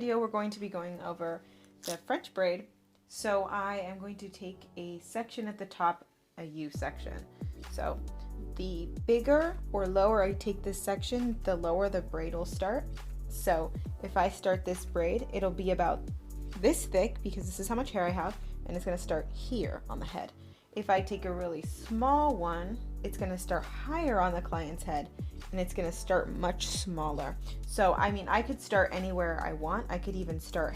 video, we're going to be going over the French braid. So I am going to take a section at the top, a U section. So the bigger or lower I take this section, the lower the braid will start. So if I start this braid, it'll be about this thick because this is how much hair I have, and it's going to start here on the head. If I take a really small one, it's going to start higher on the client's head, and it's going to start much smaller. So I mean, I could start anywhere I want. I could even start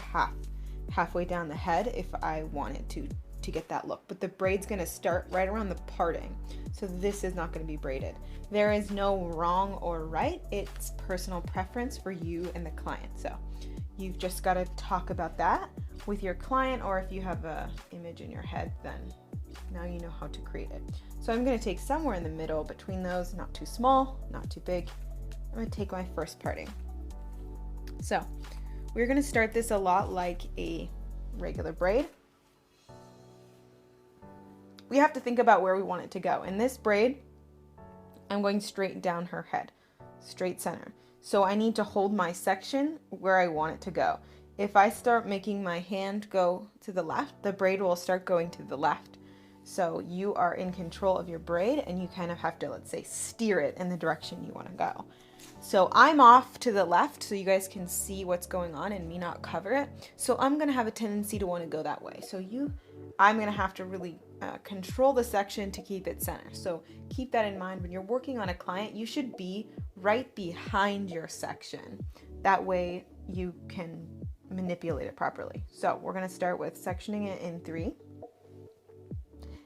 halfway down the head if I wanted to get that look, but the braid's going to start right around the parting. So this is not going to be braided. There is no wrong or right. It's personal preference for you and the client. So you've just got to talk about that with your client, or if you have an image in your head, then now you know how to create it. So I'm going to take somewhere in the middle between those, not too small, not too big. I'm going to take my first parting. So we're going to start this a lot like a regular braid. We have to think about where we want it to go. In this braid, I'm going straight down her head, straight center. So I need to hold my section where I want it to go. If I start making my hand go to the left, the braid will start going to the left. So you are in control of your braid, and you kind of have to, let's say, steer it in the direction you want to go. So I'm off to the left so you guys can see what's going on and me not cover it. So I'm going to have a tendency to want to go that way. So I'm going to have to really control the section to keep it center. So keep that in mind when you're working on a client. You should be right behind your section. That way you can manipulate it properly. So we're going to start with sectioning it in 3.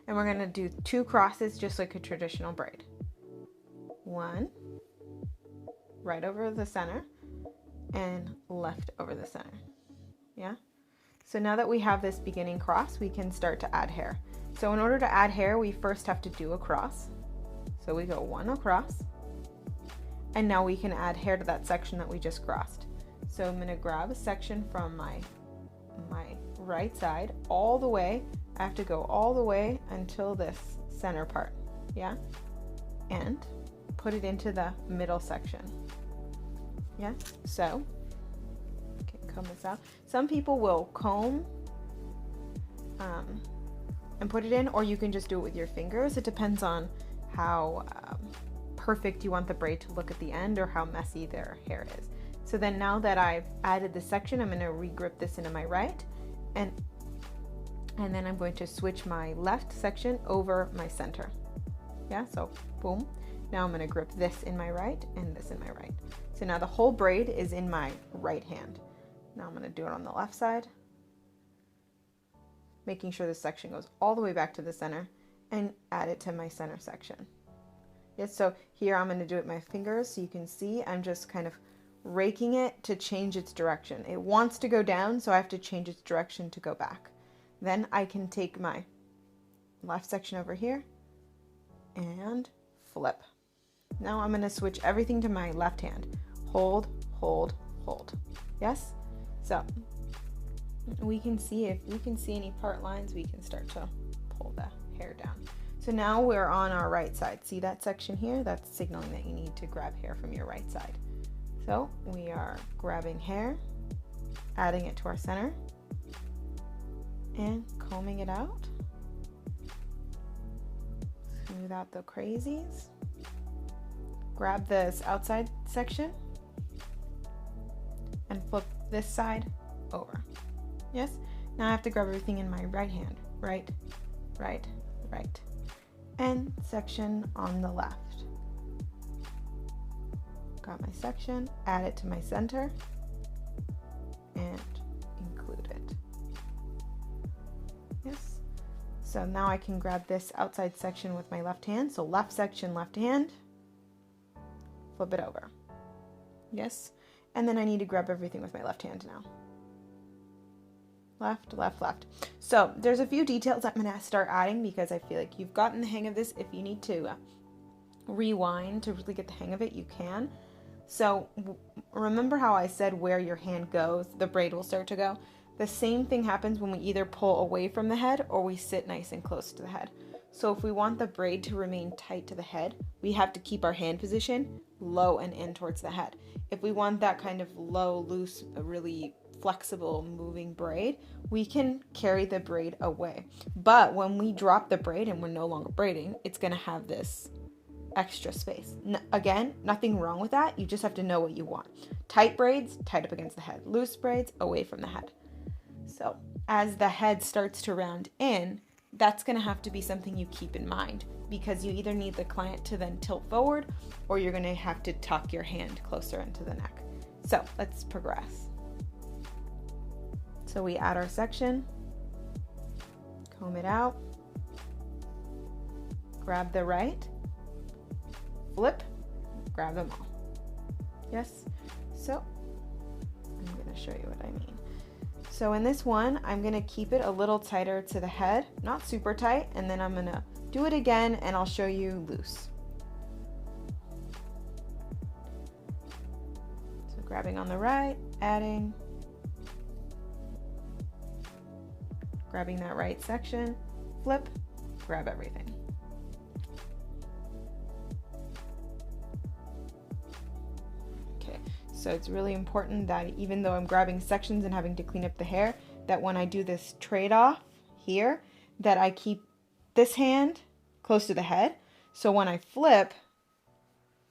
And we're going to do 2 crosses just like a traditional braid. 1 right over the center and left over the center. Yeah? So now that we have this beginning cross, we can start to add hair. So in order to add hair, we first have to do a cross. So we go 1 across, and now we can add hair to that section that we just crossed. So I'm going to grab a section from my right side all the way. I have to go all the way until this center part, yeah? And put it into the middle section, yeah? So, okay, comb this out. Some people will comb and put it in, or you can just do it with your fingers. It depends on how perfect you want the braid to look at the end, or how messy their hair is. So then now that I've added the section, I'm going to re-grip this into my right, and then I'm going to switch my left section over my center. Yeah, so boom. Now I'm going to grip this in my right and this in my right. So now the whole braid is in my right hand. Now I'm going to do it on the left side, making sure this section goes all the way back to the center, and add it to my center section. Yes, so here I'm going to do it with my fingers so you can see I'm just kind of raking it to change its direction. It wants to go down, so I have to change its direction to go back. Then I can take my left section over here and flip. Now I'm going to switch everything to my left hand. Hold, hold, hold. Yes? So we can see, if we can see any part lines, we can start to pull the hair down. So now we're on our right side. See that section here? That's signaling that you need to grab hair from your right side. So we are grabbing hair, adding it to our center, and combing it out. Smooth out the crazies. Grab this outside section and flip this side over. Yes? Now I have to grab everything in my right hand. Right, right, right. And section on the left. Got my section, add it to my center, and include it. Yes. So now I can grab this outside section with my left hand. So left section, left hand, flip it over. Yes. And then I need to grab everything with my left hand now. Left, left, left. So there's a few details I'm going to start adding because I feel like you've gotten the hang of this. If you need to rewind to really get the hang of it, you can. So remember how I said where your hand goes, the braid will start to go? The same thing happens when we either pull away from the head or we sit nice and close to the head. So if we want the braid to remain tight to the head, we have to keep our hand position low and in towards the head. If we want that kind of low, loose, really flexible moving braid, we can carry the braid away. But when we drop the braid and we're no longer braiding, it's going to have this extra space. Again, nothing wrong with that. You just have to know what you want. Tight braids, tight up against the head. Loose braids, away from the head. So as the head starts to round in, that's going to have to be something you keep in mind, because you either need the client to then tilt forward or you're going to have to tuck your hand closer into the neck. So let's progress. So we add our section, comb it out, grab the right, flip, grab them all. Yes? So I'm going to show you what I mean. So in this one, I'm going to keep it a little tighter to the head, not super tight, and then I'm going to do it again and I'll show you loose. So grabbing on the right, adding, grabbing that right section, flip, grab everything. Okay, so it's really important that even though I'm grabbing sections and having to clean up the hair, that when I do this trade-off here, that I keep this hand close to the head. So when I flip,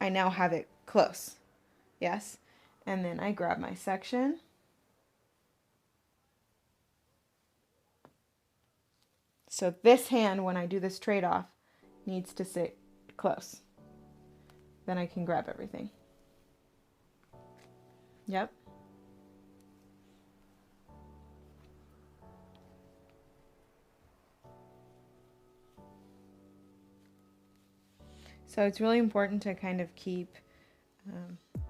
I now have it close. Yes? And then I grab my section. So this hand, when I do this trade-off, needs to sit close. Then I can grab everything. Yep. So it's really important to kind of keep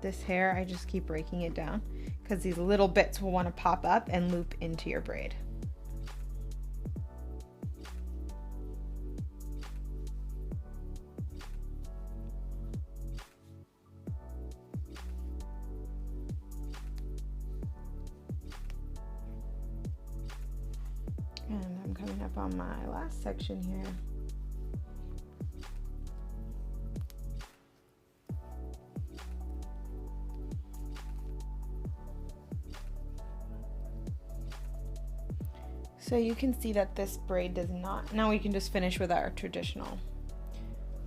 this hair, I just keep breaking it down because these little bits will want to pop up and loop into your braid. And I'm coming up on my last section here. So you can see that this braid does not, now we can just finish with our traditional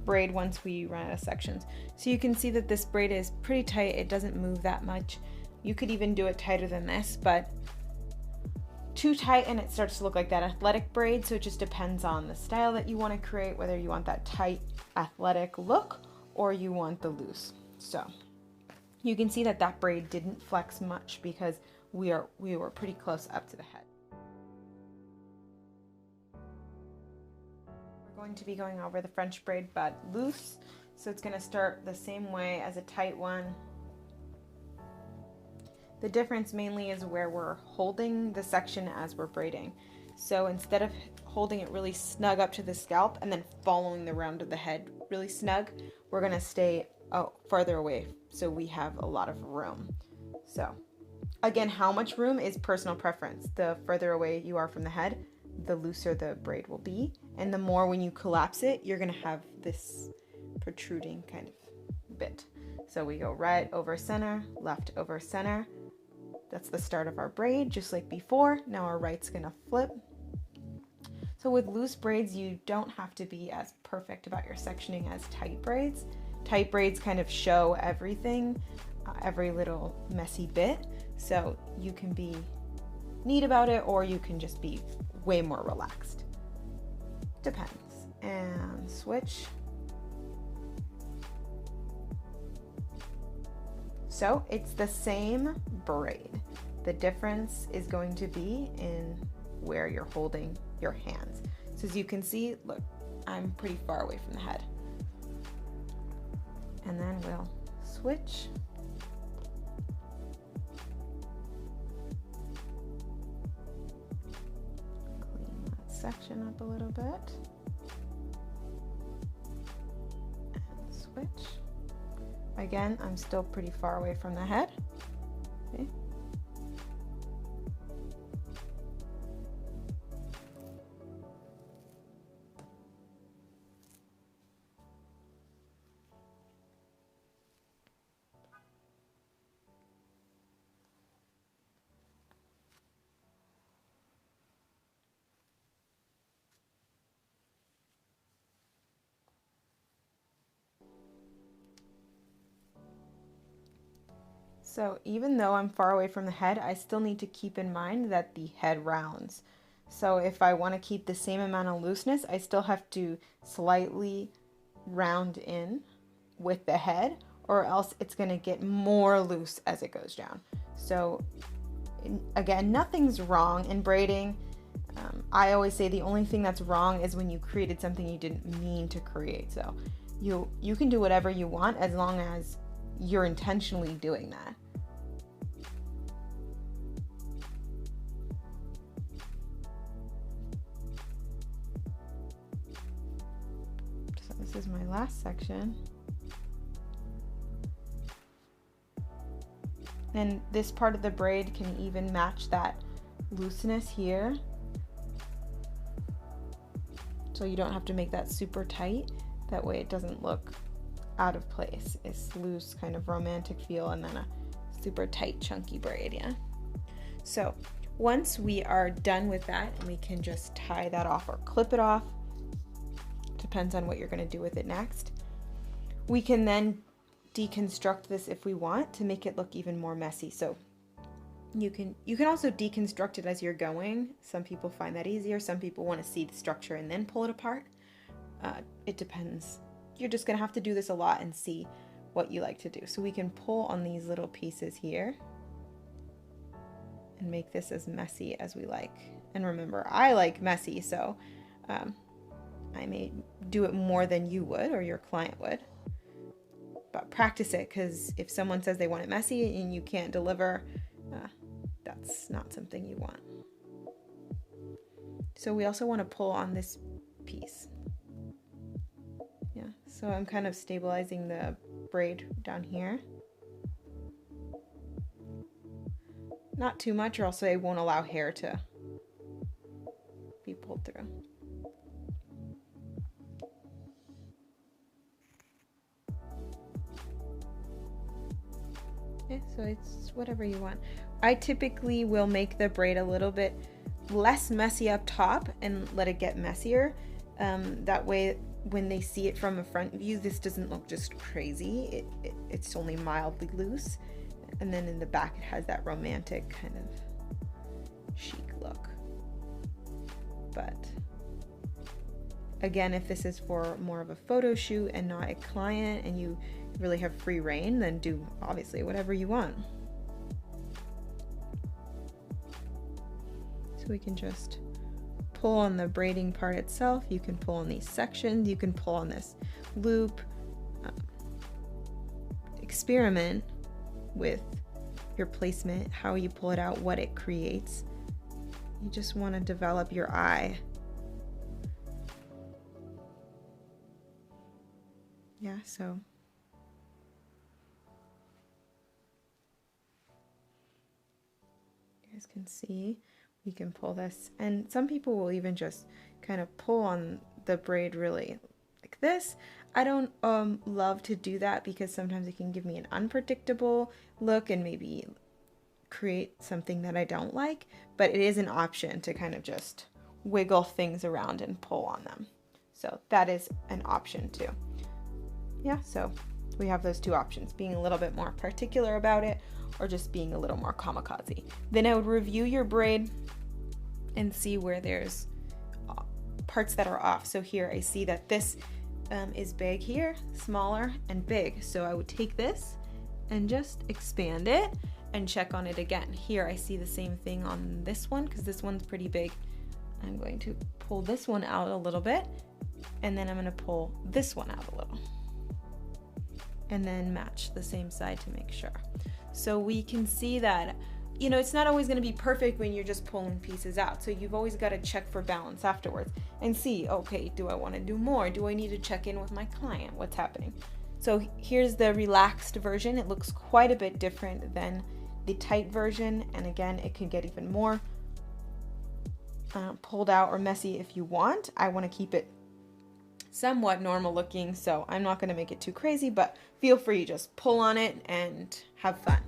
braid once we run out of sections. So you can see that this braid is pretty tight, it doesn't move that much. You could even do it tighter than this, but too tight and it starts to look like that athletic braid, so it just depends on the style that you want to create, whether you want that tight athletic look or you want the loose. So you can see that that braid didn't flex much because we were pretty close up to the head. We're going to be going over the French braid but loose, so it's going to start the same way as a tight one. The difference mainly is where we're holding the section as we're braiding. So instead of holding it really snug up to the scalp and then following the round of the head really snug, we're going to stay farther away so we have a lot of room. So again, how much room is personal preference. The further away you are from the head, the looser the braid will be, and the more when you collapse it, you're going to have this protruding kind of bit. So we go right over center, left over center. That's the start of our braid, just like before. Now our right's gonna flip. So with loose braids, you don't have to be as perfect about your sectioning as tight braids. Tight braids kind of show everything, every little messy bit. So you can be neat about it, or you can just be way more relaxed. Depends. And switch. So it's the same braid. The difference is going to be in where you're holding your hands. So as you can see, look, I'm pretty far away from the head. And then we'll switch. Clean that section up a little bit. And switch. Again, I'm still pretty far away from the head. Okay. So even though I'm far away from the head, I still need to keep in mind that the head rounds. So if I want to keep the same amount of looseness, I still have to slightly round in with the head, or else it's going to get more loose as it goes down. So again, nothing's wrong in braiding. I always say the only thing that's wrong is when you created something you didn't mean to create. So you can do whatever you want as long as you're intentionally doing that. So this is my last section. And this part of the braid can even match that looseness here. So you don't have to make that super tight. That way it doesn't look out of place. It's loose, kind of romantic feel, and then a super tight, chunky braid, yeah? So once we are done with that, we can just tie that off or clip it off. Depends on what you're gonna do with it next. We can then deconstruct this if we want to make it look even more messy. So you can also deconstruct it as you're going. Some people find that easier. Some people want to see the structure and then pull it apart. It depends. You're just gonna have to do this a lot and see what you like to do. So we can pull on these little pieces here and make this as messy as we like. And remember, I like messy, so I may do it more than you would or your client would. But practice it, because if someone says they want it messy and you can't deliver, that's not something you want. So we also want to pull on this piece. Yeah, so I'm kind of stabilizing the braid down here. Not too much, or else it won't allow hair to be pulled through. Okay, so it's whatever you want. I typically will make the braid a little bit less messy up top and let it get messier. That way when they see it from a front view, this doesn't look just crazy. It's only mildly loose. And then in the back it has that romantic kind of chic look. But again, if this is for more of a photo shoot and not a client and you really have free reign, then do obviously whatever you want. So we can just pull on the braiding part itself. You can pull on these sections. You can pull on this loop. Experiment with your placement, how you pull it out, what it creates. You just want to develop your eye. Yeah, so you guys can see we can pull this, and some people will even just kind of pull on the braid really like this. I don't love to do that because sometimes it can give me an unpredictable look and maybe create something that I don't like, but it is an option to kind of just wiggle things around and pull on them. So that is an option too. Yeah, so we have those two options, being a little bit more particular about it or just being a little more kamikaze. Then I would review your braid and see where there's parts that are off. So here I see that this is big here, smaller and big. So I would take this and just expand it and check on it again. Here I see the same thing on this one because this one's pretty big. I'm going to pull this one out a little bit, and then I'm going to pull this one out a little, and then match the same side to make sure. So we can see that, you know, it's not always going to be perfect when you're just pulling pieces out. So you've always got to check for balance afterwards and see, okay, do I want to do more? Do I need to check in with my client? What's happening? So here's the relaxed version. It looks quite a bit different than the tight version. And again, it can get even more pulled out or messy if you want. I want to keep it somewhat normal looking, so I'm not going to make it too crazy, but feel free, just pull on it and have fun.